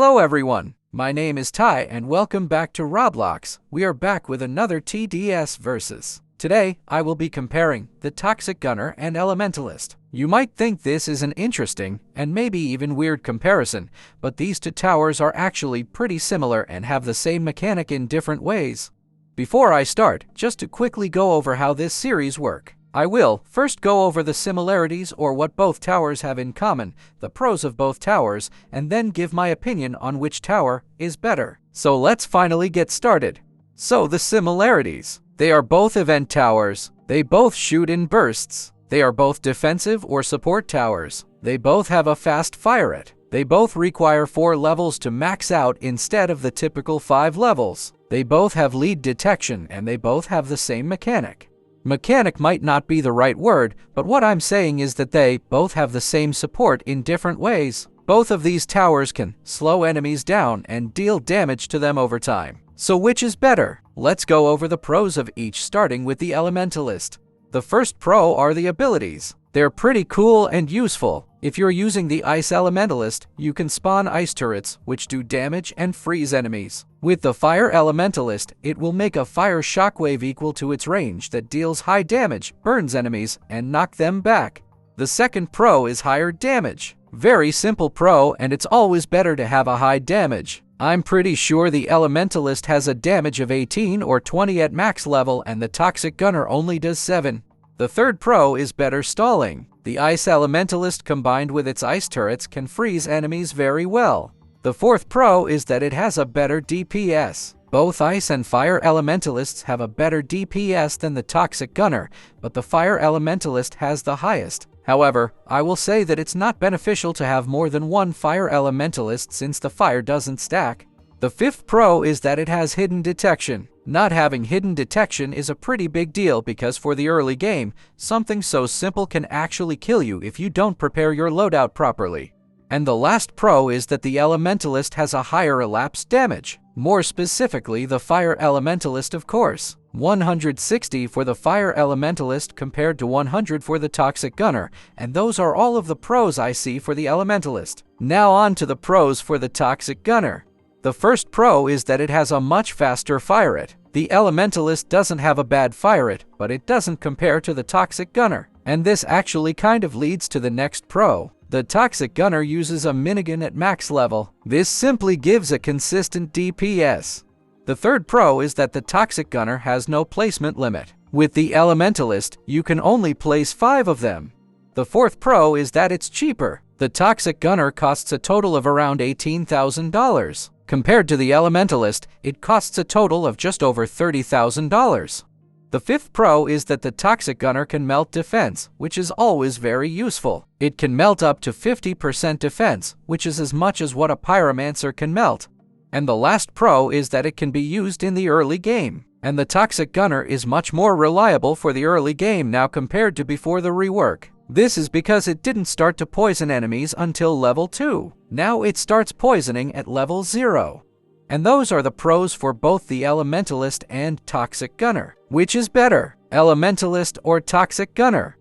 Hello everyone, my name is Ty and welcome back to Roblox. We are back with another TDS versus. Today, I will be comparing the Toxic Gunner and Elementalist. You might think this is an interesting and maybe even weird comparison, but these two towers are actually pretty similar and have the same mechanic in different ways. Before I start, just to quickly go over how this series works. I will first go over the similarities or what both towers have in common, the pros of both towers, and then give my opinion on which tower is better. So let's finally get started. So the similarities. They are both event towers. They both shoot in bursts. They are both defensive or support towers. They both have a fast fire rate. They both require 4 levels to max out instead of the typical 5 levels. They both have lead detection and they both have the same mechanic. Mechanic might not be the right word, but what I'm saying is that they both have the same support in different ways. Both of these towers can slow enemies down and deal damage to them over time. So which is better? Let's go over the pros of each, starting with the Elementalist. The first pro are the abilities. They're pretty cool and useful. If you're using the Ice Elementalist, you can spawn ice turrets, which do damage and freeze enemies. With the Fire Elementalist, it will make a fire shockwave equal to its range that deals high damage, burns enemies, and knock them back. The second pro is higher damage. Very simple pro, and it's always better to have a high damage. I'm pretty sure the Elementalist has a damage of 18 or 20 at max level, and the Toxic Gunner only does 7. The third pro is better stalling. The Ice Elementalist combined with its ice turrets can freeze enemies very well. The fourth pro is that it has a better DPS. Both Ice and Fire Elementalists have a better DPS than the Toxic Gunner, but the Fire Elementalist has the highest. However, I will say that it's not beneficial to have more than one Fire Elementalist since the fire doesn't stack. The fifth pro is that it has hidden detection. Not having hidden detection is a pretty big deal because for the early game, something so simple can actually kill you if you don't prepare your loadout properly. And the last pro is that the Elementalist has a higher elapsed damage. More specifically, the Fire Elementalist, of course. 160 for the Fire Elementalist compared to 100 for the Toxic Gunner, and those are all of the pros I see for the Elementalist. Now on to the pros for the Toxic Gunner. The first pro is that it has a much faster fire rate. The Elementalist doesn't have a bad fire rate, but it doesn't compare to the Toxic Gunner. And this actually kind of leads to the next pro. The Toxic Gunner uses a minigun at max level. This simply gives a consistent DPS. The third pro is that the Toxic Gunner has no placement limit. With the Elementalist, you can only place 5 of them. The fourth pro is that it's cheaper. The Toxic Gunner costs a total of around $18,000. Compared to the Elementalist, it costs a total of just over $30,000. The fifth pro is that the Toxic Gunner can melt defense, which is always very useful. It can melt up to 50% defense, which is as much as what a Pyromancer can melt. And the last pro is that it can be used in the early game. And the Toxic Gunner is much more reliable for the early game now compared to before the rework. This is because it didn't start to poison enemies until level 2. Now it starts poisoning at level 0. And those are the pros for both the Elementalist and Toxic Gunner. Which is better, Elementalist or Toxic Gunner?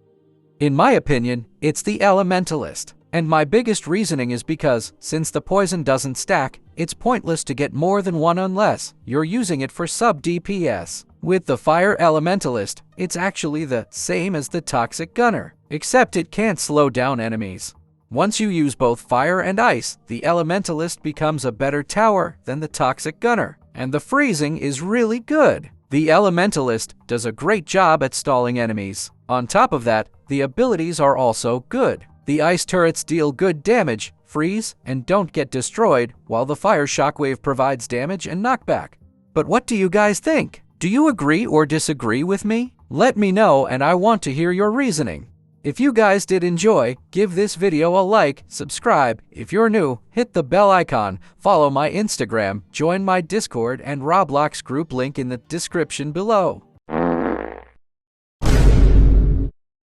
In my opinion, it's the Elementalist. And my biggest reasoning is because, since the poison doesn't stack, it's pointless to get more than one unless you're using it for sub-DPS. With the Fire Elementalist, it's actually the same as the Toxic Gunner, except it can't slow down enemies. Once you use both fire and ice, the Elementalist becomes a better tower than the Toxic Gunner, and the freezing is really good. The Elementalist does a great job at stalling enemies. On top of that, the abilities are also good. The ice turrets deal good damage, freeze, and don't get destroyed, while the fire shockwave provides damage and knockback. But what do you guys think? Do you agree or disagree with me? Let me know and I want to hear your reasoning. If you guys did enjoy, give this video a like, subscribe. If you're new, hit the bell icon, follow my Instagram, join my Discord and Roblox group link in the description below.